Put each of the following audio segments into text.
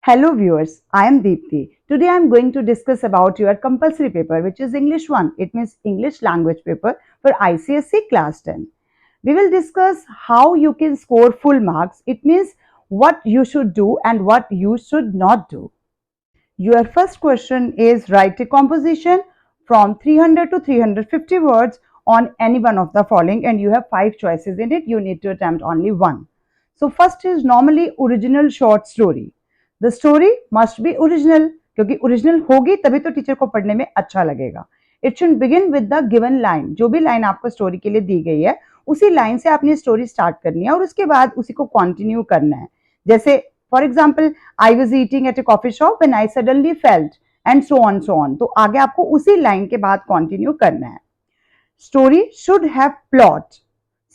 Hello viewers, I am Deepthi. Today I am going to discuss about your compulsory paper which is English 1. It means English language paper for ICSE class 10. We will discuss how you can score full marks. It means what you should do and what you should not do. Your first question is write a composition from 300 to 350 words on any one of the following and you have 5 choices in it. You need to attempt only one. So first is normally original short story. The story must be original क्योंकि original होगी तभी तो teacher को पढ़ने में अच्छा लगेगा. It should begin with the given line. जो भी लाइन आपको स्टोरी के लिए दी गई है उसी लाइन से आपने स्टोरी स्टार्ट करनी है और उसके बाद उसी को कंटिन्यू करना है. जैसे for example I was eating at A coffee shop and I suddenly felt and so on. तो आगे आपको उसी लाइन के बाद कंटिन्यू करना है. Story should have plot,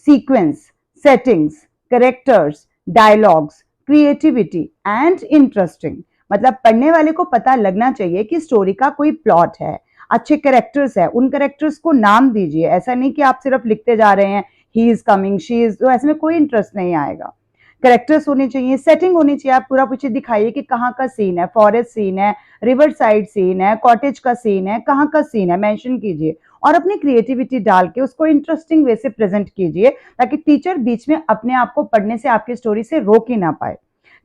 sequence, settings, characters, dialogues, creativity and interesting. मतलब पढ़ने वाले को पता लगना चाहिए कि स्टोरी का कोई प्लॉट है, अच्छे कैरेक्टर्स है, उन कैरेक्टर्स को नाम दीजिए. ऐसा नहीं कि आप सिर्फ लिखते जा रहे हैं he is coming, she is, तो ऐसे में कोई इंटरेस्ट नहीं आएगा. कैरेक्टर्स होने चाहिए, सेटिंग होनी चाहिए. आप पूरा कुछ दिखाइए कि कहाँ का सीन है, फॉरेस्ट सीन है, रिवर साइड सीन है, कॉटेज का सीन है, कहाँ का सीन है, मेंशन कीजिए और अपनी क्रिएटिविटी डाल के उसको इंटरेस्टिंग वे से प्रेजेंट कीजिए ताकि टीचर बीच में अपने आप को पढ़ने से आपकी स्टोरी से रोक ही ना पाए.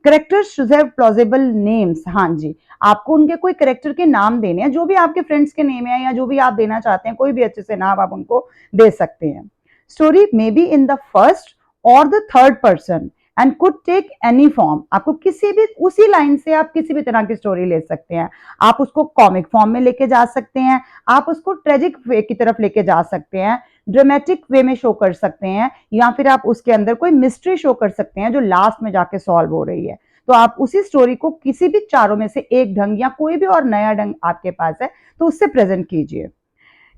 Characters should have plausible names. हाँ जी, आपको उनके कोई करेक्टर के नाम देने हैं, जो भी आपके फ्रेंड्स के नेम है या जो भी आप देना चाहते हैं, कोई भी अच्छे से नाम आप उनको दे सकते हैं. Story may be in the first or the third person and could take any form. आपको किसी भी उसी लाइन से आप किसी भी तरह की स्टोरी ले सकते हैं. आप उसको कॉमिक फॉर्म में लेके जा सकते हैं, आप उसको ट्रेजिक वे की तरफ लेके जा सकते हैं, ड्रामेटिक वे में शो कर सकते हैं, या फिर आप उसके अंदर कोई मिस्ट्री शो कर सकते हैं जो लास्ट में जाके सॉल्व हो रही है. तो आप उसी स्टोरी को किसी भी चारों में से एक ढंग या कोई भी और नया ढंग आपके पास है तो उससे प्रेजेंट कीजिए.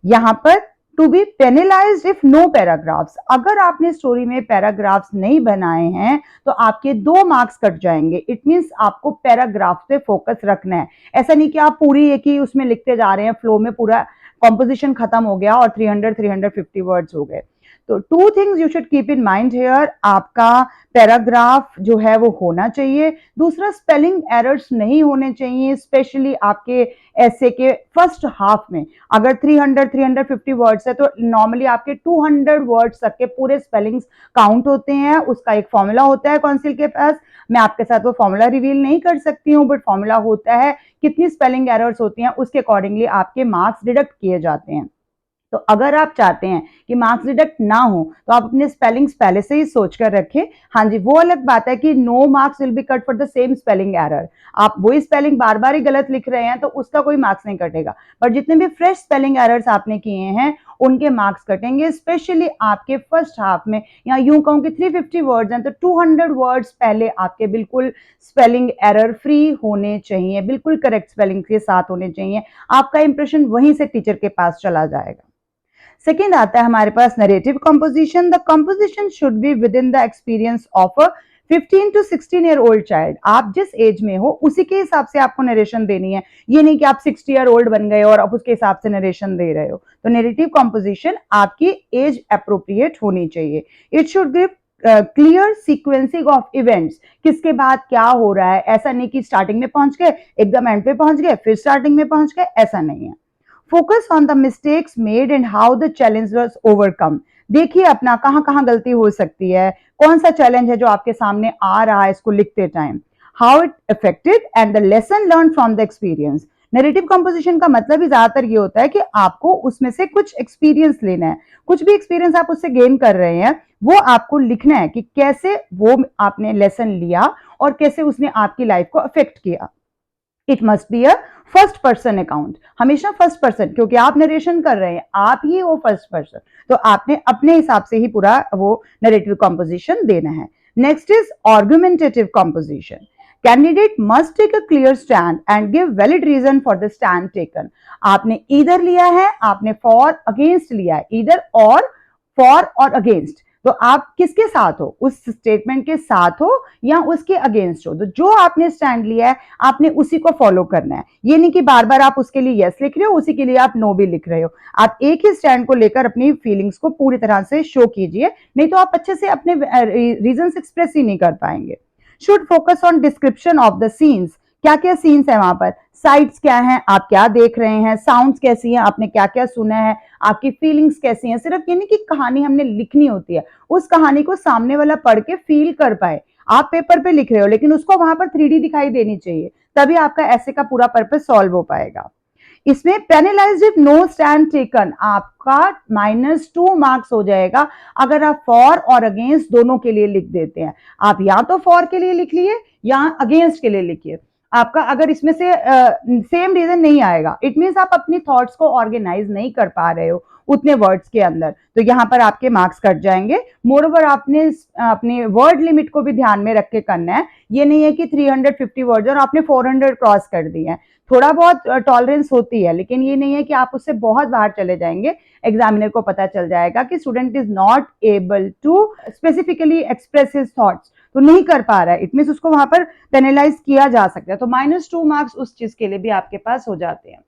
यहाँ पर to be penalised if no paragraphs. अगर आपने स्टोरी में पैराग्राफ्स नहीं बनाए हैं तो आपके 2 मार्क्स कट जाएंगे. इट मींस आपको पैराग्राफ पे फोकस रखना है. ऐसा नहीं कि आप पूरी एक ही उसमें लिखते जा रहे हैं, फ्लो में पूरा कॉम्पोजिशन खत्म हो गया और 350 वर्ड्स हो गए. तो 2 things you should keep in mind here. आपका पैराग्राफ जो है वो होना चाहिए. दूसरा, स्पेलिंग एरर्स नहीं होने चाहिए, स्पेशली आपके ऐसे के फर्स्ट हाफ में. अगर 350 वर्ड्स है तो नॉर्मली आपके 200 वर्ड्स तक के पूरे स्पेलिंग्स काउंट होते हैं. उसका एक फॉर्मूला होता है काउंसिल के पास. मैं आपके साथ वो फॉर्मूला रिवील नहीं कर सकती हूँ, बट फॉर्मूला होता है, कितनी स्पेलिंग एरर्स होती हैं उसके अकॉर्डिंगली आपके मार्क्स डिडक्ट किए जाते हैं. तो अगर आप चाहते हैं कि मार्क्स डिडक्ट ना हो तो आप अपने स्पेलिंग्स पहले से ही सोच कर रखें. हाँ जी, वो अलग बात है कि no marks will be cut for the same spelling error. आप वही स्पेलिंग बार बार ही गलत लिख रहे हैं तो उसका कोई मार्क्स नहीं कटेगा, पर जितने भी फ्रेश स्पेलिंग एरर्स आपने किए हैं उनके मार्क्स कटेंगे. स्पेशली आपके फर्स्ट हाफ में, या यूं कहूं कि 350 वर्ड्स हैं तो 200 वर्ड्स पहले आपके बिल्कुल स्पेलिंग एरर फ्री होने चाहिए, बिल्कुल करेक्ट स्पेलिंग के साथ होने चाहिए. आपका इंप्रेशन वहीं से टीचर के पास चला जाएगा. सेकेंड आता है हमारे पास narrative composition. The composition should be within the experience of a 15 to 16 year old child. आप जिस एज में हो उसी के हिसाब से आपको नरेशन देनी है. ये नहीं कि आप 60 ईयर ओल्ड बन गए और आप उसके हिसाब से नरेशन दे रहे हो. तो नरेटिव कंपोजिशन आपकी एज अप्रोप्रिएट होनी चाहिए. It should give clear sequencing of events. किसके बाद क्या हो रहा है, ऐसा नहीं कि स्टार्टिंग में पहुंच गए, एकदम एंड पे पहुंच गए, फिर स्टार्टिंग में पहुंच गए, ऐसा नहीं है. Focus on the mistakes made and how the challenge was overcome. देखिए अपना कहां कहां गलती हो सकती है, कौन सा चैलेंज है जो आपके सामने आ रहा है इसको लिखते time, how it affected and the lesson learn from the experience. Narrative composition का मतलब ही ज्यादातर ये होता है कि आपको उसमें से कुछ एक्सपीरियंस लेना है. कुछ भी एक्सपीरियंस आप उससे गेन कर रहे हैं वो आपको लिखना है कि कैसे वो आपने लेसन लिया और कैसे उसने आपकी लाइफ को अफेक्ट किया. It must be a first person account. हमेशा फर्स्ट पर्सन, क्योंकि आप नरेशन कर रहे हैं, आप ही वो फर्स्ट पर्सन, तो आपने अपने हिसाब से ही पूरा वो नरेटिव कंपोजिशन देना है. Next is argumentative composition. Candidate must take a clear stand and give valid reason for the stand taken. आपने ईदर लिया है, आपने फॉर अगेंस्ट लिया है, ईदर और फॉर और अगेंस्ट. तो आप किसके साथ हो, उस स्टेटमेंट के साथ हो या उसके अगेंस्ट हो. तो जो आपने स्टैंड लिया है आपने उसी को फॉलो करना है. ये नहीं कि बार बार आप उसके लिए यस लिख रहे हो, उसी के लिए आप नो भी लिख रहे हो. आप एक ही स्टैंड को लेकर अपनी फीलिंग्स को पूरी तरह से शो कीजिए, नहीं तो आप अच्छे से अपने रीजंस एक्सप्रेस ही नहीं कर पाएंगे. Should focus on description of the scenes. क्या क्या सीन्स है वहां पर, साइट्स क्या हैं, आप क्या देख रहे हैं, साउंड्स कैसी हैं, आपने क्या क्या सुना है, आपकी फीलिंग्स कैसी हैं। सिर्फ ये नहीं कि कहानी हमने लिखनी होती है, उस कहानी को सामने वाला पढ़ के फील कर पाए। आप पेपर पे लिख रहे हो लेकिन उसको वहां पर 3D दिखाई देनी चाहिए, तभी आपका ऐसे का पूरा पर्पस सॉल्व हो पाएगा। इसमें penalised if know stand taken, आपका -2 मार्क्स हो जाएगा अगर आप फॉर और अगेंस्ट दोनों के लिए लिख देते हैं। आप या तो फॉर के लिए लिख लिए या अगेंस्ट के लिए लिखिए। आपका अगर इसमें से सेम रीजन नहीं आएगा, इट मीन्स आप अपनी थॉट्स को ऑर्गेनाइज नहीं कर पा रहे हो उतने वर्ड्स के अंदर, तो यहाँ पर आपके मार्क्स कट जाएंगे। मोरओवर आपने अपने वर्ड लिमिट को भी ध्यान में रख के करना है। ये नहीं है कि 350 वर्ड्स और आपने 400 क्रॉस कर दिए हैं। थोड़ा बहुत टॉलरेंस होती है, लेकिन ये नहीं है कि आप उससे बहुत बाहर चले जाएंगे। एग्जामिनर को पता चल जाएगा कि student is not able to specifically express his thoughts, तो नहीं कर पा रहा है, इट मीन्स उसको वहां पर पेनलाइज किया जा सकता है। तो -2 मार्क्स उस चीज के लिए भी आपके पास हो जाते हैं।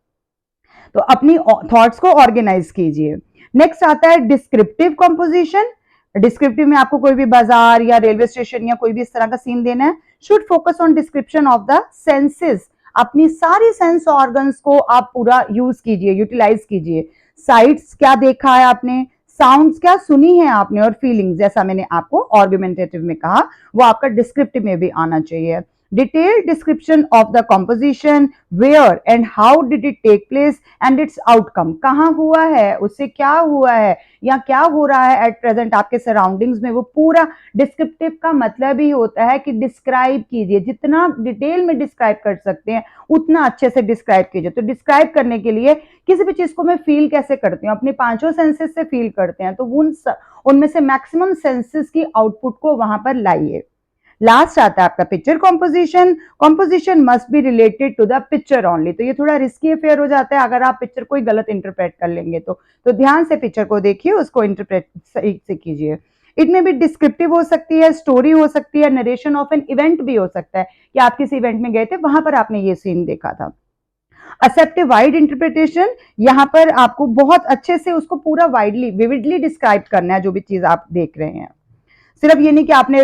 तो अपनी थॉट्स को ऑर्गेनाइज कीजिए। नेक्स्ट आता है डिस्क्रिप्टिव कंपोजिशन। डिस्क्रिप्टिव में आपको कोई भी बाजार या रेलवे स्टेशन या कोई भी इस तरह का सीन देना है। Should focus on description of the senses, अपनी सारी सेंस ऑर्गन्स को आप पूरा यूज कीजिए, यूटिलाइज कीजिए। साइट्स क्या देखा है आपने, साउंड्स क्या सुनी है आपने, और फीलिंग्स जैसा मैंने आपको आर्गुमेंटेटिव में कहा वो आपका डिस्क्रिप्टिव में भी आना चाहिए। Detailed description of the composition, where and how did it take place and its outcome, कहाँ हुआ है, उससे क्या हुआ है या क्या हो रहा है एट प्रेजेंट आपके सराउंडिंग्स में, वो पूरा डिस्क्रिप्टिव का मतलब ही होता है कि डिस्क्राइब कीजिए, जितना डिटेल में डिस्क्राइब कर सकते हैं उतना अच्छे से डिस्क्राइब कीजिए। तो डिस्क्राइब करने के लिए किसी भी चीज को मैं फील कैसे करती हूँ, अपने 5 सेंसेस से फील करते हैं, तो उनमें से मैक्सिमम सेंसेस की आउटपुट को वहां पर लाइए। लास्ट आता है आपका picture composition. Composition must be related to the picture only, तो ये थोड़ा रिस्की अफेयर हो जाता है अगर आप पिक्चर को गलत इंटरप्रेट कर लेंगे तो ध्यान से पिक्चर को देखिए, उसको इंटरप्रेट सही से कीजिए। इट में भी डिस्क्रिप्टिव हो सकती है, स्टोरी हो सकती है, नरेशन ऑफ एन इवेंट भी हो सकता है कि आप किसी इवेंट में गए थे, वहां पर आपने ये सीन देखा था। एक्सेप्ट वाइड इंटरप्रिटेशन, यहाँ पर आपको बहुत अच्छे से उसको पूरा वाइडली विविडली डिस्क्राइब करना है जो भी चीज आप देख रहे हैं। सिर्फ ये नहीं कि आपने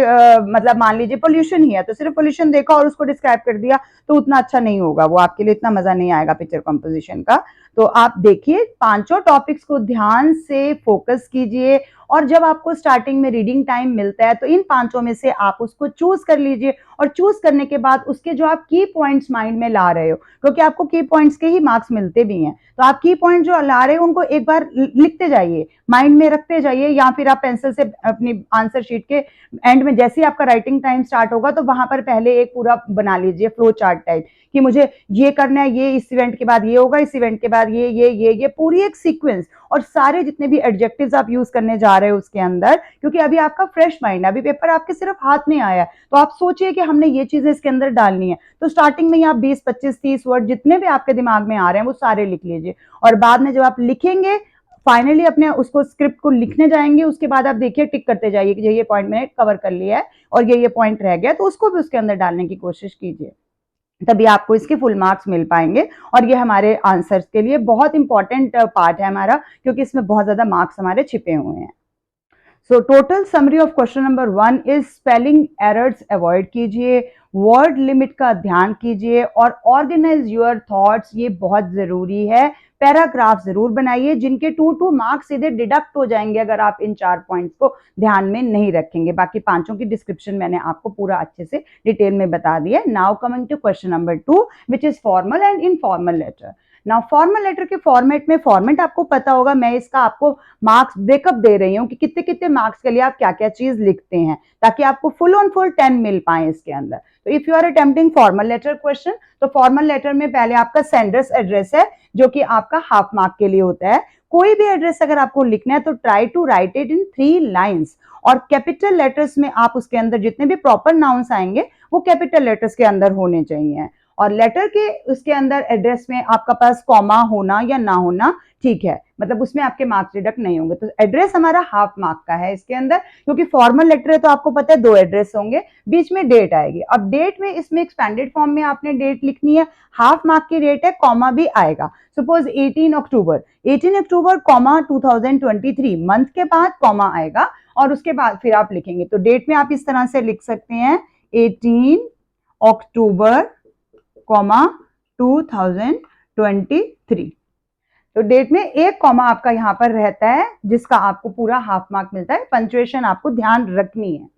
मतलब मान लीजिए पोल्यूशन ही है तो सिर्फ पोल्यूशन देखा और उसको डिस्क्राइब कर दिया, तो उतना अच्छा नहीं होगा, वो आपके लिए इतना मजा नहीं आएगा पिक्चर कंपोजिशन का। तो आप देखिए, 5 टॉपिक्स को ध्यान से फोकस कीजिए, और जब आपको स्टार्टिंग में रीडिंग टाइम मिलता है तो इन 5 में से आप उसको चूज कर लीजिए, और चूज करने के बाद उसके जो आप की पॉइंट्स माइंड में ला रहे हो, क्योंकि आपको की पॉइंट्स के ही मार्क्स मिलते भी हैं, तो आप की पॉइंट जो ला रहे हो उनको एक बार लिखते जाइए, माइंड में रखते जाइए, या फिर आप पेंसिल से अपनी आंसर शीट के एंड में जैसे ही आपका राइटिंग टाइम स्टार्ट होगा तो वहां पर पहले एक पूरा बना लीजिए फ्लो चार्ट टाइप, कि मुझे ये करना है, ये इस इवेंट के बाद ये होगा, इस इवेंट के बाद ये पूरी एक सीक्वेंस, और सारे जितने भी एडजेक्टिव्स आप यूज करने जा रहे हो उसके अंदर, क्योंकि अभी आपका फ्रेश माइंड है, अभी पेपर आपके सिर्फ हाथ में आया है, तो आप सोचिए कि हमने ये चीजें इसके अंदर डालनी है, तो स्टार्टिंग में ही आप 20, 25, 30 वर्ड जितने भी आपके दिमाग में आ रहे हैं वो सारे लिख लीजिए, और बाद में जब आप लिखेंगे फाइनली अपने उसको स्क्रिप्ट को लिखने जाएंगे, उसके बाद आप देखिए टिक करते जाइए कि ये पॉइंट मैंने कवर कर लिया है और ये पॉइंट रह गया, तो उसको भी उसके अंदर डालने की कोशिश कीजिए, तभी आपको इसके फुल मार्क्स मिल पाएंगे। और ये हमारे आंसर्स के लिए बहुत इंपॉर्टेंट पार्ट है हमारा, क्योंकि इसमें बहुत ज्यादा मार्क्स हमारे छिपे हुए हैं। So total summary of question number 1 is spelling errors avoid कीजिए, वर्ड लिमिट का ध्यान कीजिए, और ऑर्गेनाइज योर थॉट्स, ये बहुत जरूरी है। पैराग्राफ जरूर बनाइए जिनके 2 मार्क्स सीधे डिडक्ट हो जाएंगे अगर आप इन 4 पॉइंट्स को ध्यान में नहीं रखेंगे। बाकी 5 की डिस्क्रिप्शन मैंने आपको पूरा अच्छे से डिटेल में बता दिया। Now coming to question number 2 which is formal and informal letter. Now formal letter के फॉर्मेट में, फॉर्मेट आपको पता होगा, मैं इसका आपको मार्क्स ब्रेकअप दे रही हूँ कि कितने कितने मार्क्स के लिए आप क्या क्या चीज लिखते हैं, ताकि आपको फुल ऑन फुल 10 मिल पाए इसके अंदर। तो if you are attempting formal letter question, तो फॉर्मल लेटर में पहले आपका सेंडर्स एड्रेस है जो कि आपका हाफ मार्क के लिए होता है। कोई भी एड्रेस अगर आपको लिखना है तो try to write it in 3 lines, और कैपिटल लेटर्स में आप उसके अंदर जितने भी प्रॉपर नाउंस आएंगे वो कैपिटल लेटर्स के अंदर होने चाहिए, और लेटर के उसके अंदर एड्रेस में आपका पास कॉमा होना या ना होना ठीक है, मतलब उसमें आपके मार्क्स डिडक्ट नहीं होंगे। तो एड्रेस हमारा हाफ मार्क का है इसके अंदर, क्योंकि फॉर्मल लेटर है तो आपको पता है 2 एड्रेस होंगे, बीच में डेट आएगी। अब डेट में इसमें एक्सपेंडेड फॉर्म में आपने डेट लिखनी है, हाफ मार्क की डेट है, कॉमा भी आएगा। सपोज 18 अक्टूबर, 18 अक्टूबर कॉमा 2023, मंथ के बाद कॉमा आएगा, और उसके बाद फिर आप लिखेंगे। तो डेट में आप इस तरह से लिख सकते हैं 18 अक्टूबर 2023। तो डेट में एक कॉमा आपका यहाँ पर रहता है जिसका आपको पूरा हाफ मार्क मिलता है। पंक्चुएशन आपको ध्यान रखनी है।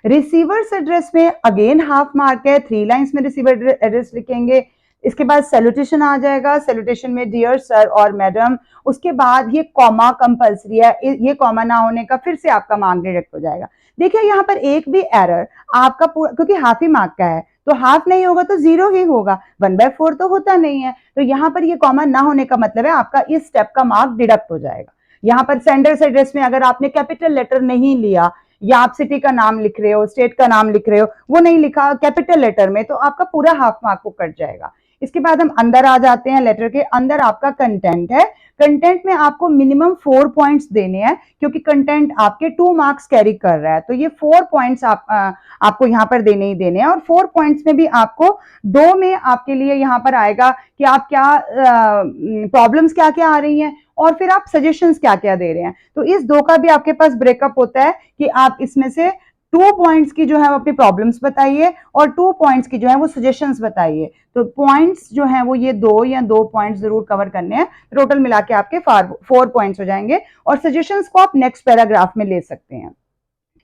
रिसीवर्स एड्रेस में अगेन हाफ मार्क है, 3 लाइंस में रिसीवर एड्रेस लिखेंगे। इसके बाद सैल्यूटेशन आ जाएगा, सैल्यूटेशन में डियर सर और मैडम। उसके बाद ये कॉमा कंपल्सरी है, ये कॉमा ना होने का फिर से आपका मार्क डिडक्ट हो जाएगा। देखिए यहाँ पर एक भी एरर आपका पूरा, क्योंकि हाफ ही मार्क का है तो हाफ नहीं होगा तो 0 ही होगा, 1/4 तो होता नहीं है। तो यहाँ पर ये कॉमा ना होने का मतलब है आपका इस स्टेप का मार्क डिडक्ट हो जाएगा। यहाँ पर सेंडर्स एड्रेस में अगर आपने कैपिटल लेटर नहीं लिया या आप सिटी का नाम लिख रहे हो, स्टेट का नाम लिख रहे हो, वो नहीं लिखा कैपिटल लेटर में, तो आपका पूरा हाफ मार्क को कट जाएगा। इसके बाद हम अंदर आ जाते हैं। लेटर के अंदर आपका कंटेंट है। कंटेंट में आपको मिनिमम 4 पॉइंट्स देने हैं क्योंकि कंटेंट आपके 2 मार्क्स कैरी कर रहा है, तो ये 4 पॉइंट्स आपको यहाँ पर देने ही देने हैं। और 4 पॉइंट्स में भी आपको 2 में आपके लिए यहाँ पर आएगा कि आप क्या प्रॉब्लम्स क्या क्या आ रही हैं और फिर आप सजेशंस क्या क्या दे रहे हैं। तो इस 2 का भी आपके पास ब्रेकअप होता है कि आप इसमें से 2 पॉइंट्स की जो है वो अपनी प्रॉब्लम्स बताइए और 2 पॉइंट्स की जो है वो सजेशंस बताइए। तो पॉइंट्स जो है वो ये 2 या 2 पॉइंट्स जरूर कवर करने हैं। टोटल मिला के आपके 4 पॉइंट्स हो जाएंगे और सजेशंस को आप नेक्स्ट पैराग्राफ में ले सकते हैं।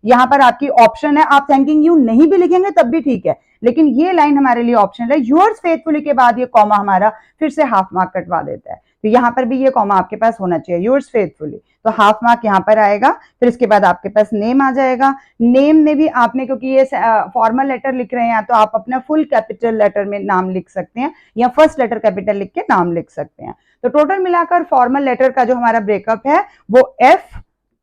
यहाँ पर आपकी ऑप्शन है, आप थैंकिंग यू नहीं भी लिखेंगे तब भी ठीक है, लेकिन ये लाइन हमारे लिए ऑप्शनल है। यूअर्स फेथफुली के बाद ये कॉमा हमारा फिर से हाफ मार्क कटवा देता है, तो यहाँ पर भी ये कॉमा आपके पास होना चाहिए, यूअर्स फेथफुली, तो हाफ मार्क यहाँ पर आएगा। फिर इसके बाद आपके पास नेम आ जाएगा। नेम में भी आपने, क्योंकि ये फॉर्मल लेटर लिख रहे हैं तो आप अपना फुल कैपिटल लेटर में नाम लिख सकते हैं या फर्स्ट लेटर कैपिटल लिख के नाम लिख सकते हैं। तो टोटल मिलाकर फॉर्मल लेटर का जो हमारा ब्रेकअप है वो F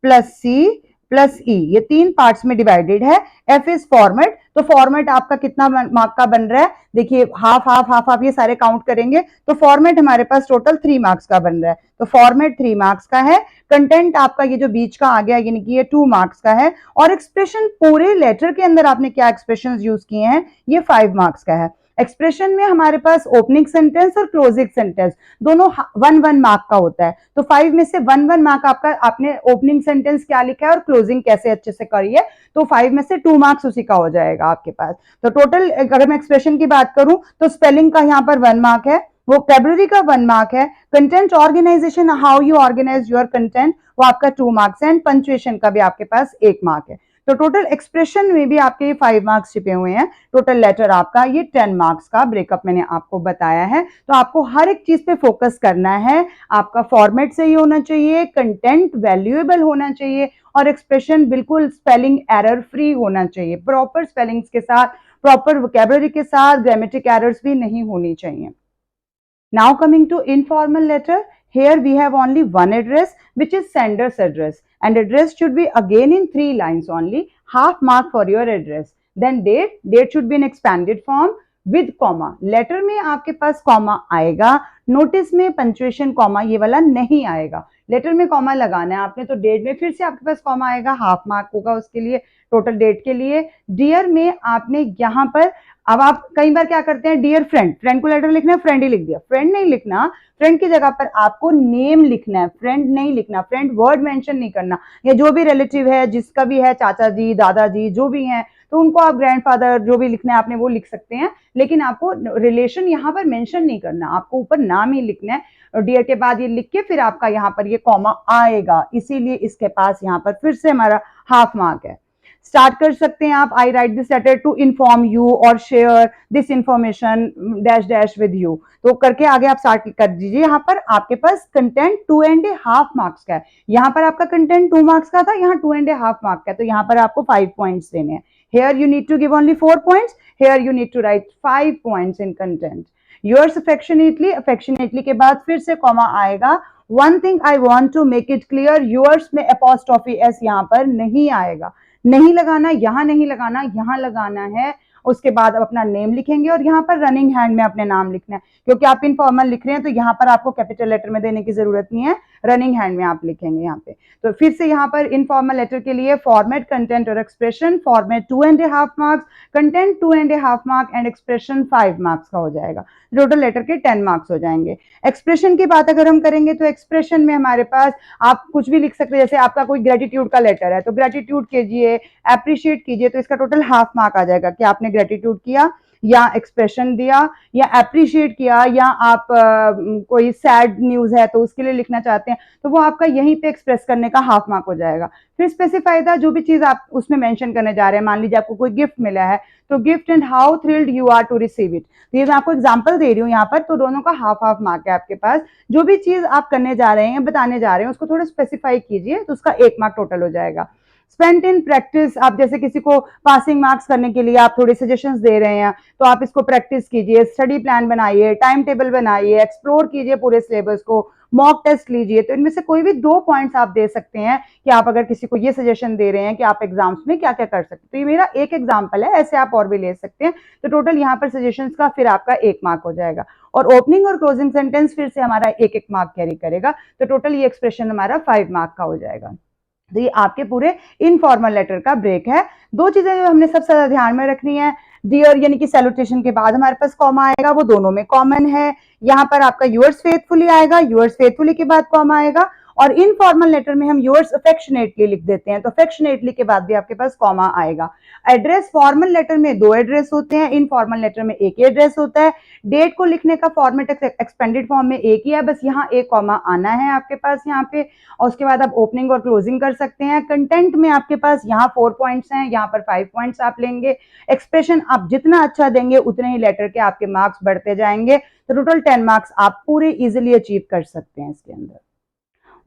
plus C plus E, ये 3 पार्ट्स में डिवाइडेड है। F इज फॉर्मेट, तो फॉर्मेट आपका कितना मार्क का बन रहा है, देखिए हाफ हाफ हाफ हाफ ये सारे काउंट करेंगे तो फॉर्मेट हमारे पास टोटल 3 मार्क्स का बन रहा है, तो फॉर्मेट 3 मार्क्स का है। कंटेंट आपका ये जो बीच का आ गया यानी कि ये 2 मार्क्स का है। और एक्सप्रेशन, पूरे लेटर के अंदर आपने क्या एक्सप्रेशन यूज किए हैं, ये 5 मार्क्स का है। एक्सप्रेशन में हमारे पास ओपनिंग सेंटेंस और क्लोजिंग सेंटेंस दोनों 1-1 मार्क का होता है, तो 5 में से 1-1 मार्क आपका, आपने ओपनिंग सेंटेंस क्या लिखा है और क्लोजिंग कैसे अच्छे से करी है, तो 5 में से 2 मार्क्स उसी का हो जाएगा आपके पास। तो टोटल अगर मैं एक्सप्रेशन की बात करूं तो स्पेलिंग का यहाँ पर 1 मार्क है, वोकैबुलरी का 1 मार्क है, content organisation, how you organise your content, वो आपका 2 मार्क्स है, एंड पंक्चुएशन का भी आपके पास 1 मार्क है। तो टोटल एक्सप्रेशन में भी आपके 5 मार्क्स छिपे हुए हैं। टोटल लेटर आपका ये 10 मार्क्स का ब्रेकअप मैंने आपको बताया है। तो आपको हर एक चीज पे फोकस करना है। आपका फॉर्मेट सही होना चाहिए, कंटेंट वैल्यूएबल होना चाहिए और एक्सप्रेशन बिल्कुल स्पेलिंग एरर फ्री होना चाहिए, प्रॉपर स्पेलिंग्स के साथ, प्रॉपर वोकैबुलरी के साथ, ग्रामेटिक एरर्स भी नहीं होनी चाहिए। Now coming to informal letter, here we have only one address which is sender's address, and address should be again in 3 lines only, half mark for your address. Then date should be in expanded form with comma. Letter में आपके पास comma आएगा, notice में punctuation comma ये वाला नहीं आएगा। Letter में कॉमा लगाना है आपने, तो डेट में फिर से आपके पास कॉमा आएगा, हाफ मार्क होगा उसके लिए, टोटल डेट के लिए। डियर में आपने यहाँ पर, अब आप कई बार क्या करते हैं, डियर फ्रेंड, फ्रेंड को लेटर लिखना है, फ्रेंड ही लिख दिया, फ्रेंड नहीं लिखना, फ्रेंड की जगह पर आपको नेम लिखना है, फ्रेंड नहीं लिखना, फ्रेंड वर्ड मेंशन नहीं करना। या जो भी रिलेटिव है, जिसका भी है, चाचा जी, दादाजी जो भी हैं, तो उनको आप ग्रैंडफादर जो भी लिखना है आपने वो लिख सकते हैं, लेकिन आपको रिलेशन यहाँ पर मेंशन नहीं करना, आपको ऊपर नाम ही लिखना है। और डियर के बाद ये लिख के फिर आपका यहाँ पर ये कॉमा आएगा, इसीलिए इसके पास यहाँ पर फिर से हमारा हाफ मार्क है। स्टार्ट कर सकते हैं आप, I write this letter to inform you or share this information dash dash with you, तो करके आगे आप स्टार्ट कर दीजिए। यहाँ पर आपके पास कंटेंट 2.5 मार्क्स का है, यहाँ पर आपका कंटेंट 2 मार्क्स का था, यहाँ 2.5 मार्क्स का है, तो यहाँ पर आपको 5 पॉइंट्स देने हैं। Here you need to give only 4 points, here you need to write 5 points in content. Yours affectionately, affectionately के बाद फिर से कॉमा आएगा। One thing I want to make it clear, yours में apostrophe s यहाँ पर नहीं आएगा, नहीं लगाना, यहाँ नहीं लगाना, यहाँ लगाना है। उसके बाद आप अपना नेम लिखेंगे और यहाँ पर रनिंग हैंड में अपने नाम लिखना है, क्योंकि आप इनफॉर्मल लिख रहे हैं तो यहाँ पर आपको कैपिटल लेटर में देने की जरूरत नहीं है, रनिंग हैंड में आप लिखेंगे यहाँ पे। तो फिर से यहाँ पर इनफॉर्मल लेटर के लिए फॉर्मेट, कंटेंट और expression, format 2.5 marks, content 2.5 mark and expression 5 marks का हो जाएगा। टोटल लेटर के 10 मार्क्स हो जाएंगे। एक्सप्रेशन की बात अगर हम करेंगे तो एक्सप्रेशन में हमारे पास आप कुछ भी लिख सकते हैं, जैसे आपका कोई ग्रेटिट्यूड का लेटर है तो ग्रेटिट्यूड कीजिए, अप्रिशिएट कीजिए, तो इसका टोटल हाफ मार्क आ जाएगा कि आपने ग्रेटिट्यूड किया। या एक्सप्रेशन दिया या अप्रिशिएट किया, या आप कोई सैड न्यूज़ है तो उसके लिए लिखना चाहते हैं, तो वो आपका यहीं पे एक्सप्रेस करने का हाफ मार्क हो जाएगा। फिर स्पेसिफाई था जो भी चीज़ आप उसमें मेंशन करने जा रहे हैं, मान लीजिए आपको कोई गिफ्ट मिला है, तो gift and how thrilled you are to receive it. तो ये मैं आपको एग्जांपल दे रही हूँ यहाँ पर, तो दोनों का हाफ हाफ मार्क है आपके पास। जो भी चीज़ आप करने जा रहे हैं, बताने जा रहे हैं, उसको थोड़ा स्पेसिफाई कीजिए, तो उसका 1 मार्क टोटल हो जाएगा। स्पेंट इन प्रैक्टिस, आप जैसे किसी को पासिंग मार्क्स करने के लिए आप थोड़े सजेशंस दे रहे हैं, तो आप इसको प्रैक्टिस कीजिए, स्टडी प्लान बनाइए, टाइम टेबल बनाइए, एक्सप्लोर कीजिए पूरे सिलेबस को, मॉक टेस्ट लीजिए। तो इनमें से कोई भी 2 पॉइंट्स आप दे सकते हैं कि आप अगर किसी को ये सजेशन दे रहे हैं कि आप एग्जाम्स में क्या क्या कर सकते हैं। तो ये मेरा एक एग्जाम्पल है, ऐसे आप और भी ले सकते हैं। तो टोटल यहाँ पर सजेशंस का फिर आपका 1 मार्क हो जाएगा, और ओपनिंग और क्लोजिंग सेंटेंस फिर से हमारा 1-1 मार्क कैरी करेगा। तो टोटल ये एक्सप्रेशन हमारा 5 मार्क का हो जाएगा। तो ये आपके पूरे इनफॉर्मल लेटर का ब्रेक है। 2 चीजें जो हमने सबसे ज्यादा ध्यान में रखनी है, डियर यानी कि सैल्यूटेशन के बाद हमारे पास कॉमा आएगा, वो दोनों में कॉमन है। यहाँ पर आपका यूअर्स फेथफुली आएगा, यूअर्स फेथफुली के बाद कॉमा आएगा, और इनफॉर्मल लेटर में हम यूअर्स अफेक्शनेटली लिख देते हैं, तो अफेक्शनेटली के बाद भी आपके पास कॉमा आएगा। एड्रेस, फॉर्मल लेटर में 2 एड्रेस होते हैं, इनफॉर्मल लेटर में 1 ही एड्रेस होता है। डेट को लिखने का फॉर्मेट एक्सपेंडेड फॉर्म में एक ही है, बस यहाँ एक कॉमा आना है आपके पास यहाँ पे, और उसके बाद आप ओपनिंग और क्लोजिंग कर सकते हैं। कंटेंट में आपके पास यहाँ 4 पॉइंट्स हैं, यहाँ पर 5 पॉइंट्स आप लेंगे। एक्सप्रेशन आप जितना अच्छा देंगे उतने ही लेटर के आपके मार्क्स बढ़ते जाएंगे, तो टोटल 10 मार्क्स आप पूरे इजिली अचीव कर सकते हैं इसके अंदर।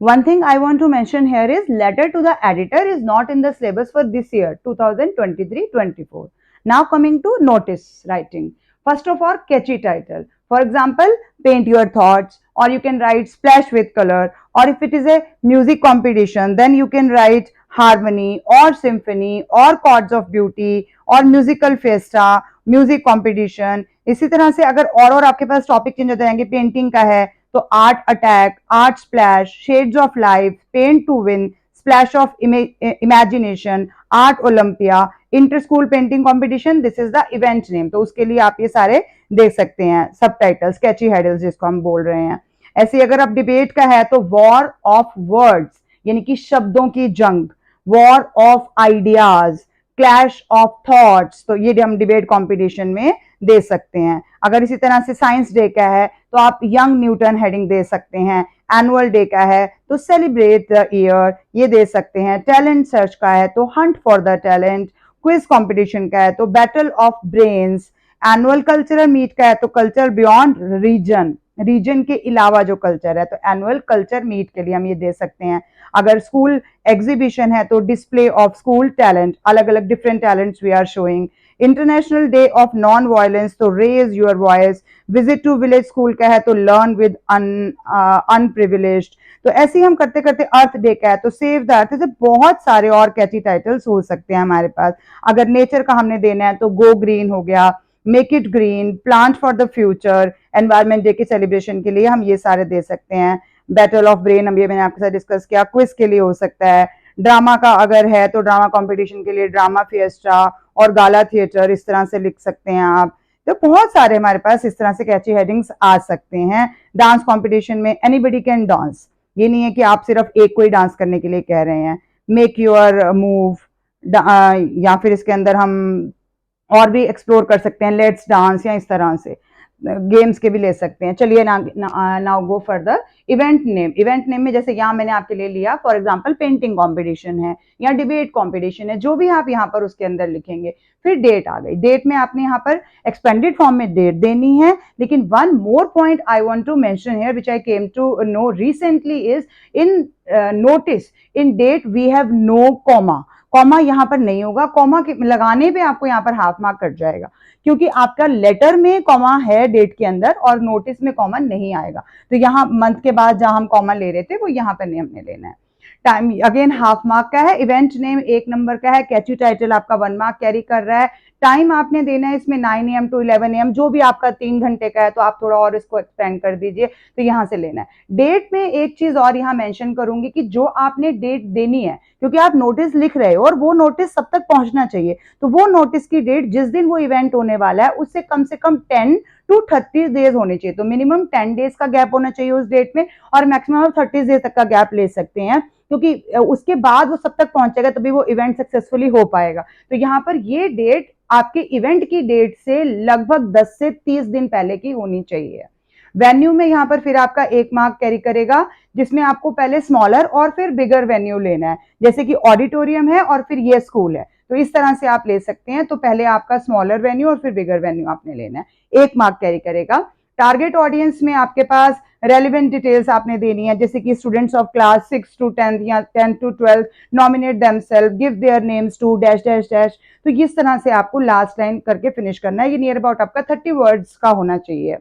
One thing I want to mention here is letter to the editor is not in the syllabus for this year 2023-24. Now coming to notice writing. First of all, catchy title. For example, paint your thoughts, or you can write splash with color, or if it is a music competition, then you can write harmony or symphony or chords of beauty or musical fiesta, music competition. इसी तरह से अगर और आपके पास topic change हो जाएंगे, painting का है तो art attack, art splash, shades of life, paint to win, splash of imagination, art Olympia, inter school painting competition, this is the event name. तो उसके लिए आप ये सारे देख सकते हैं, सब टाइटल्स, कैची हेडल्स जिसको हम बोल रहे हैं। ऐसे अगर आप डिबेट का है तो वॉर ऑफ वर्ड्स यानी कि शब्दों की जंग, war of ideas, clash of thoughts, तो ये हम डिबेट कंपटीशन में दे सकते हैं। अगर इसी तरह से साइंस डे का है तो आप यंग न्यूटन हेडिंग दे सकते हैं। एनुअल डे का है तो सेलिब्रेट द ईयर ये दे सकते हैं। टैलेंट सर्च का है तो hunt for the talent. Quiz competition का है तो battle of brains. Annual cultural meet का है तो कल्चर बियॉन्ड रीजन, रीजन के अलावा जो कल्चर है, तो एनुअल कल्चर मीट के लिए हम ये दे सकते हैं। अगर स्कूल एग्जीबिशन है तो डिस्प्ले ऑफ स्कूल टैलेंट, अलग अलग different talents we are showing. International day of non violence तो raise your voice. Visit to village school का है तो लर्न विद अनप्रिविलेज्ड। तो ऐसे ही हम करते करते अर्थ डे का है तो सेव द अर्थ। ऐसे बहुत सारे और कैची टाइटल्स हो सकते हैं हमारे पास। अगर नेचर का हमने देना है तो गो ग्रीन हो गया, make it green, plant for the future. Environment day के सेलिब्रेशन के लिए हम ये सारे दे सकते हैं। बैटल ऑफ ब्रेन हम ये मैंने आपके साथ डिस्कस किया। क्विज के लिए हो सकता है। ड्रामा का अगर है तो ड्रामा कंपटीशन के लिए ड्रामा फिएस्टा और गाला थिएटर, इस तरह से लिख सकते हैं आप। तो बहुत सारे हमारे पास इस तरह से कैची हेडिंग्स आ सकते हैं। डांस कंपटीशन में एनीबडी कैन डांस, ये नहीं है कि आप सिर्फ एक को ही डांस करने के लिए कह रहे हैं। मेक योर मूव, या फिर इसके अंदर हम और भी एक्सप्लोर कर सकते हैं, लेट्स डांस, या इस तरह से गेम्स के भी ले सकते हैं। चलिए now go further. Event name, event name में जैसे यहाँ मैंने आपके लिए लिया फॉर एग्जांपल पेंटिंग कंपटीशन है या डिबेट कंपटीशन है, जो भी आप यहाँ पर उसके अंदर लिखेंगे। फिर डेट आ गई, डेट में आपने यहाँ पर एक्सपेंडेड फॉर्म में डेट देनी है। लेकिन one more point I want to mention here which I came to know recently is in notice in date we have no comma. Comma यहाँ पर नहीं होगा, कॉमा लगाने पे आपको यहाँ पर हाफ मार्क कट जाएगा, क्योंकि आपका लेटर में कॉमा है डेट के अंदर और नोटिस में कॉमा नहीं आएगा। तो यहाँ मंथ के बाद जहां हम कॉमा ले रहे थे वो यहाँ पर नहीं हमने लेना है। टाइम अगेन हाफ मार्क का है। इवेंट नेम 1 नंबर का है। कैची टाइटल आपका 1 मार्क कैरी कर रहा है। टाइम आपने देना है इसमें 9 AM to 11 AM, जो भी आपका 3 घंटे का है तो आप थोड़ा और इसको एक्सपेंड कर दीजिए, तो यहाँ से लेना है। डेट में एक चीज और यहाँ मेंशन करूंगी कि जो आपने डेट देनी है, क्योंकि आप नोटिस लिख रहे हो और वो नोटिस सब तक पहुंचना चाहिए, तो वो नोटिस की डेट जिस दिन वो इवेंट होने वाला है उससे कम से कम 10 to 30 डेज होने चाहिए। तो मिनिमम 10 डेज का गैप होना चाहिए उस डेट में, और मैक्सिमम 30 डेज तक का गैप ले सकते हैं, क्योंकि उसके बाद वो सब तक पहुंचेगा तभी वो इवेंट सक्सेसफुली हो पाएगा। तो यहाँ पर ये डेट आपके इवेंट की डेट से लगभग 10 से 30 दिन पहले की होनी चाहिए। वेन्यू में यहाँ पर फिर आपका 1 मार्क कैरी करेगा, जिसमें आपको पहले स्मॉलर और फिर बिगर वेन्यू लेना है, जैसे कि ऑडिटोरियम है और फिर ये स्कूल है, तो इस तरह से आप ले सकते हैं। तो पहले आपका स्मॉलर वेन्यू और फिर बिगर वेन्यू आपने लेना है, 1 मार्क कैरी करेगा। टारगेट ऑडियंस में आपके पास रेलिवेंट डिटेल्स आपने देनी है, जैसे कि स्टूडेंट्स ऑफ क्लास 6 to 10 या 10 to 12 nominate themselves, give their names to dash dash dash. तो इस तरह से आपको लास्ट लाइन करके फिनिश करना है। ये नियर अबाउट आपका 30 वर्ड्स का होना चाहिए।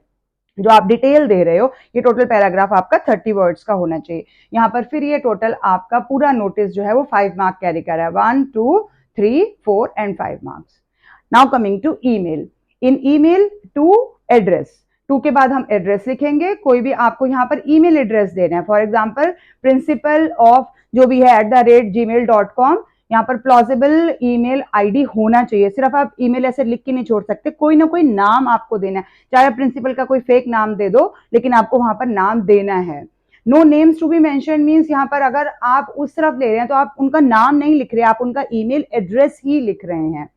जो आप डिटेल दे रहे हो, ये टोटल पैराग्राफ आपका 30 वर्ड्स का होना चाहिए। यहाँ पर फिर ये टोटल आपका पूरा नोटिस जो है वो 5 मार्क कैरी कर रहा है, 1 2 3 4 and 5 marks. Now coming to email. In email to address, to के बाद हम एड्रेस लिखेंगे। कोई भी आपको यहाँ पर ईमेल एड्रेस देना है, फॉर एग्जांपल प्रिंसिपल ऑफ जो भी है @gmail.com। यहाँ पर प्लॉजिबल ईमेल आईडी होना चाहिए, सिर्फ आप ईमेल ऐसे लिख के नहीं छोड़ सकते, कोई ना कोई नाम आपको देना है। चाहे प्रिंसिपल का कोई फेक नाम दे दो, लेकिन आपको वहां पर नाम देना है। No names to be mention means यहाँ पर अगर आप उस तरफ ले रहे हैं तो आप उनका नाम नहीं लिख रहे, आप उनका ईमेल एड्रेस ही लिख रहे हैं।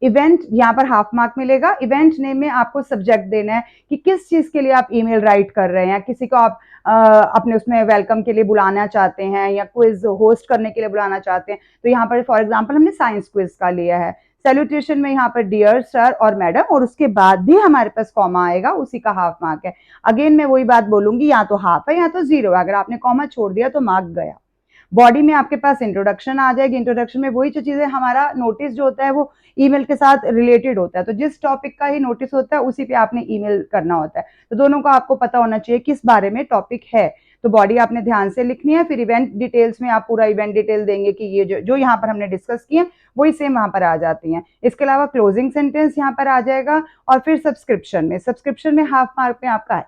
इवेंट यहाँ पर हाफ मार्क मिलेगा। इवेंट नेम में आपको सब्जेक्ट देना है कि किस चीज के लिए आप ईमेल राइट कर रहे हैं, किसी को आप अपने उसमें वेलकम के लिए बुलाना चाहते हैं या क्विज होस्ट करने के लिए बुलाना चाहते हैं। तो यहाँ पर फॉर एग्जांपल हमने साइंस क्विज का लिया है। सैल्यूटेशन में यहाँ पर डियर सर और मैडम, और उसके बाद भी हमारे पास कॉमा आएगा, उसी का हाफ मार्क है। अगेन मैं वही बात बोलूंगी, या तो हाफ है या तो 0 है, अगर आपने कॉमा छोड़ दिया तो मार्क गया। बॉडी में आपके पास इंट्रोडक्शन आ जाएगी। इंट्रोडक्शन में वही जो चीजें, हमारा नोटिस जो होता है वो ईमेल के साथ रिलेटेड होता है, तो जिस टॉपिक का ही नोटिस होता है उसी पे आपने ईमेल करना होता है। तो दोनों को आपको पता होना चाहिए किस बारे में टॉपिक है। तो बॉडी आपने ध्यान से लिखनी है। फिर इवेंट डिटेल्स में आप पूरा इवेंट डिटेल देंगे कि ये जो यहाँ पर हमने डिस्कस किए वही सेम वहां पर आ जाती हैं। इसके अलावा क्लोजिंग सेंटेंस यहाँ पर आ जाएगा। और फिर सब्सक्रिप्शन में हाफ मार्क में आपका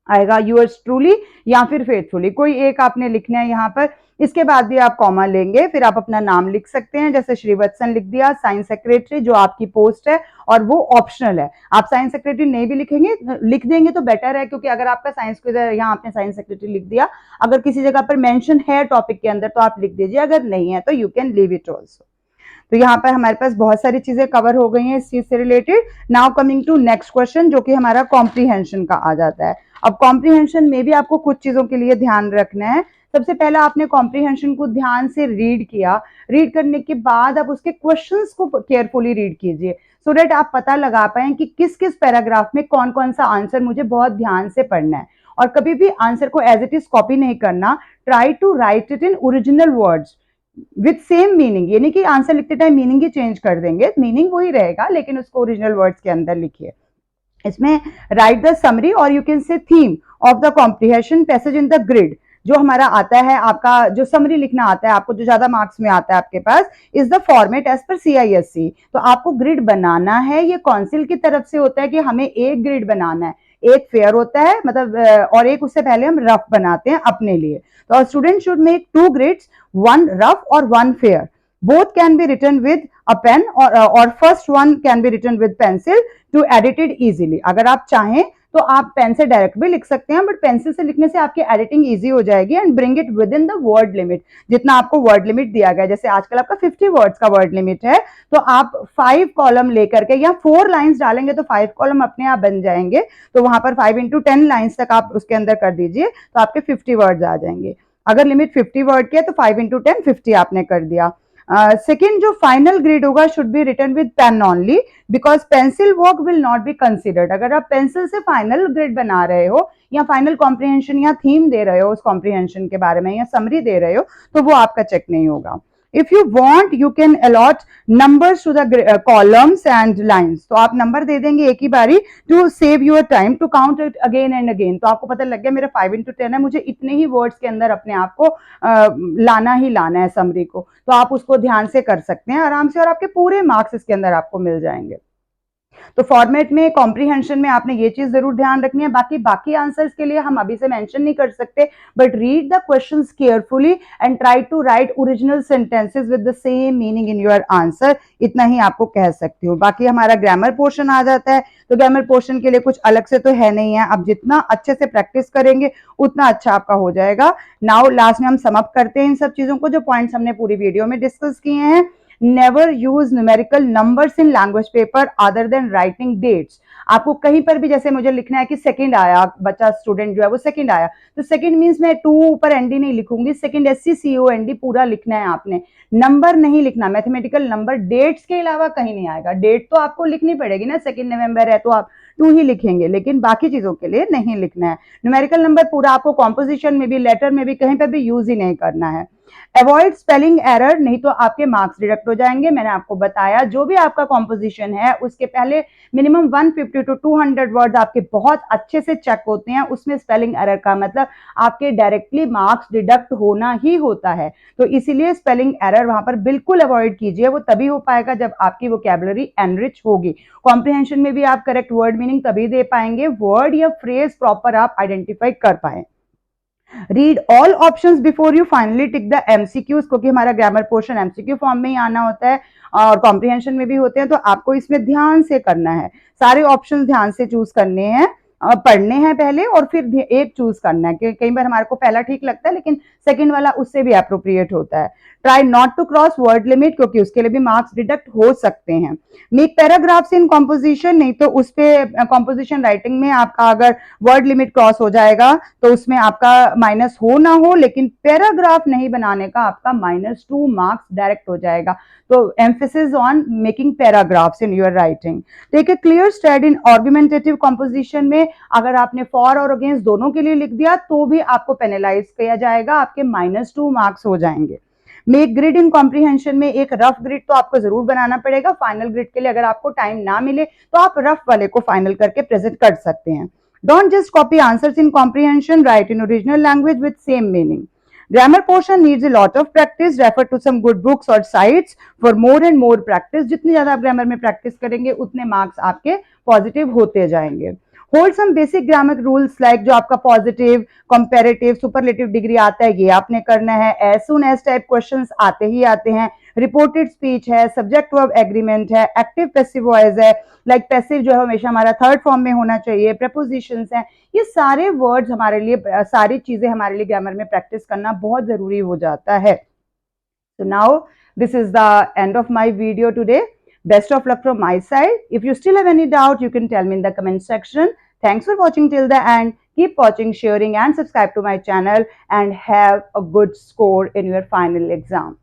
आएगा यूअर्स ट्रूली या फिर फेथफुली, कोई एक आपने लिखना है यहाँ पर। इसके बाद भी आप कॉमा लेंगे, फिर आप अपना नाम लिख सकते हैं, जैसे श्रीवत्सन लिख दिया, साइंस सेक्रेटरी जो आपकी पोस्ट है, और वो ऑप्शनल है। आप साइंस सेक्रेटरी नहीं भी लिखेंगे, लिख देंगे तो बेटर है, क्योंकि अगर आपका साइंस क्विज है, यहाँ आपने साइंस सेक्रेटरी लिख दिया, अगर किसी जगह पर मेंशन है टॉपिक के अंदर तो आप लिख दीजिए, अगर नहीं है तो you can leave it also. तो यहाँ पर हमारे पास बहुत सारी चीजें कवर हो गई हैं इस चीज से related. Now coming to next question, जो कि हमारा कॉम्प्रीहेंशन का आ जाता है। अब कॉम्प्रीहेंशन में भी आपको कुछ चीजों के लिए ध्यान रखना है। सबसे पहला आपने कॉम्प्रीहेंशन को ध्यान से रीड किया, रीड करने के बाद आप उसके क्वेश्चंस को केयरफुली रीड कीजिए, सो दैट आप पता लगा पाए कि किस किस पैराग्राफ में कौन कौन सा आंसर मुझे बहुत ध्यान से पढ़ना है। और कभी भी आंसर को एज इट इज कॉपी नहीं करना, try to write it in original words with same meaning, यानी कि आंसर लिखते टाइम मीनिंग ही चेंज कर देंगे, मीनिंग वही रहेगा लेकिन उसको ओरिजिनल वर्ड्स के अंदर लिखिए। इसमें राइट द समरी और you can say theme of the comprehension passage in the grid. जो हमारा आता है, आपका जो समरी लिखना आता है आपको, जो ज्यादा मार्क्स में आता है आपके पास, is the format as per CISE। तो आपको ग्रिड बनाना है, ये काउंसिल की तरफ से होता है कि हमें एक ग्रिड बनाना है, एक फेयर होता है मतलब, और एक उससे पहले हम रफ बनाते हैं अपने लिए। तो student should make 2 grids, 1 rough और 1 fair. Both can be written with a pen or first one can be written with pencil to edit it easily। अगर आप चाहें तो आप पेन से डायरेक्ट भी लिख सकते हैं, बट पेंसिल से लिखने से आपकी एडिटिंग इजी हो जाएगी। And bring it with in the word limit, जितना आपको वर्ड लिमिट दिया गया है, जैसे आजकल आपका 50 वर्ड्स का वर्ड लिमिट है, तो आप 5 कॉलम लेकर के या 4 लाइंस डालेंगे तो 5 कॉलम अपने आप बन जाएंगे। तो वहां पर 5 into 10 लाइंस तक आप उसके अंदर कर दीजिए, तो आपके 50 वर्ड्स आ जाएंगे। अगर लिमिट 50 वर्ड की है तो 5 into 10 50 आपने कर दिया। सेकेंड जो फाइनल ग्रेड होगा should be written with pen only, because pencil work will not be considered. अगर आप पेंसिल से फाइनल ग्रेड बना रहे हो या फाइनल कॉम्प्रिहेंशन या थीम दे रहे हो उस कॉम्प्रिहेंशन के बारे में, या समरी दे रहे हो, तो वो आपका चेक नहीं होगा। If you want, you can allot numbers to the columns and lines। तो आप नंबर दे देंगे एक ही बारी, to save your time to count it again and again। तो आपको पता लग गया मेरा 5 into 10 है, मुझे इतने ही वर्ड्स के अंदर अपने आप को लाना ही लाना है समरी को, तो आप उसको ध्यान से कर सकते हैं आराम से, और आपके पूरे मार्क्स इसके अंदर आपको मिल जाएंगे। तो फॉर्मेट में, कॉम्प्रिहेंशन में आपने ये चीज जरूर ध्यान रखनी है। बाकी आंसर्स के लिए हम अभी से मेंशन नहीं कर सकते, but read the questions carefully and try to write original sentences with the same meaning in your answer. इतना ही आपको कह सकती हूँ। बाकी हमारा ग्रामर पोर्शन आ जाता है, तो ग्रामर पोर्शन के लिए कुछ अलग से तो है नहीं है, अब जितना अच्छे से प्रैक्टिस करेंगे उतना अच्छा आपका हो जाएगा। नाउ लास्ट में हम सम अप करते हैं इन सब चीजों को, जो पॉइंट्स हमने पूरी वीडियो में डिस्कस किए हैं। Never use numerical numbers in language paper other than writing dates. आपको कहीं पर भी जैसे मुझे लिखना है कि सेकंड आया, बच्चा स्टूडेंट जो है वो सेकंड आया, तो सेकंड मींस मैं 2 ऊपर एनडी नहीं लिखूंगी, सेकंड SCCOND पूरा लिखना है आपने, नंबर नहीं लिखना, मैथमेटिकल नंबर। डेट्स के अलावा कहीं नहीं आएगा, डेट तो आपको लिखनी पड़ेगी ना, 2 नवंबर है तो आप 2 ही लिखेंगे, लेकिन बाकी चीजों के लिए नहीं लिखना है। न्यूमेरिकल नंबर पूरा आपको कॉम्पोजिशन में भी, लेटर में भी, कहीं पर भी यूज ही नहीं करना है। अवॉइड स्पेलिंग एरर, नहीं तो आपके मार्क्स डिडक्ट हो जाएंगे। मैंने आपको बताया जो भी आपका कॉम्पोजिशन है उसके पहले मिनिमम 150 to 200 वर्ड्स आपके बहुत अच्छे से चेक होते हैं, उसमें स्पेलिंग एरर का मतलब आपके डायरेक्टली मार्क्स डिडक्ट होना ही होता है। तो इसीलिए स्पेलिंग एरर वहां पर बिल्कुल अवॉइड कीजिए, वो तभी हो पाएगा जब आपकी वोकैबुलरी एनरिच होगी। कॉम्प्रिहेंशन में भी आप करेक्ट वर्ड मीनिंग तभी दे पाएंगे, वर्ड या फ्रेज प्रॉपर आप आइडेंटिफाई कर पाए। Read all options before you finally tick the MCQs, क्योंकि हमारा ग्रामर पोर्शन एमसीक्यू फॉर्म में ही आना होता है और कॉम्प्रिहेंशन में भी होते हैं, तो आपको इसमें ध्यान से करना है, सारे ऑप्शंस ध्यान से चूज करने हैं, पढ़ने हैं पहले और फिर एक चूज करना है, क्योंकि कई बार हमारे को पहला ठीक लगता है लेकिन सेकंड वाला उससे भी अप्रोप्रिएट होता है। Try not to cross word limit, क्योंकि उसके लिए भी मार्क्स डिडक्ट हो सकते हैं। मेक पैराग्राफ्स इन कॉम्पोजिशन, नहीं तो उस पे कॉम्पोजिशन राइटिंग में आपका अगर वर्ड लिमिट क्रॉस हो जाएगा तो उसमें आपका माइनस हो ना हो, लेकिन पैराग्राफ नहीं बनाने का आपका -2 मार्क्स डायरेक्ट हो जाएगा। तो emphasis on making paragraphs in your writing. Take a clear stand in argumentative composition में अगर आपने फॉर और अगेंस्ट दोनों के लिए लिख दिया तो भी आपको पेनलाइज किया जाएगा, आपके -2 मार्क्स हो जाएंगे। मेक ग्रिड इन कॉम्प्रिहेंशन में एक रफ ग्रिड तो आपको जरूर बनाना पड़ेगा, फाइनल ग्रिड के लिए अगर आपको टाइम ना मिले तो आप रफ वाले को फाइनल करके प्रेजेंट कर सकते हैं। Don't just copy answers in comprehension, write in original language with same meaning. Grammar portion needs a lot of practice. Refer to some good books or sites for more and more practice. जितनी ज्यादा आप grammar में practice करेंगे उतने marks आपके positive होते जाएंगे। Hold some basic grammar rules like जो आपका पॉजिटिव, कंपैरेटिव, सुपरलेटिव डिग्री आता है ये आपने करना है। As soon as type questions आते ही आते हैं। रिपोर्टेड स्पीच है, सब्जेक्ट वर्ब एग्रीमेंट है, एक्टिव पैसिव वॉइस है, लाइक पैसिव जो है हमेशा हमारा थर्ड फॉर्म में होना चाहिए, प्रपोजिशंस हैं, ये सारे वर्ड्स हमारे लिए, सारी चीजें हमारे लिए ग्रामर में प्रैक्टिस करना बहुत जरूरी हो जाता है। So now this is the end of my video today. Best of luck from my side. If you still have any doubt, you can tell me in the comment section. Thanks for watching till the end. Keep watching, sharing and subscribe to my channel and have a good score in your final exam.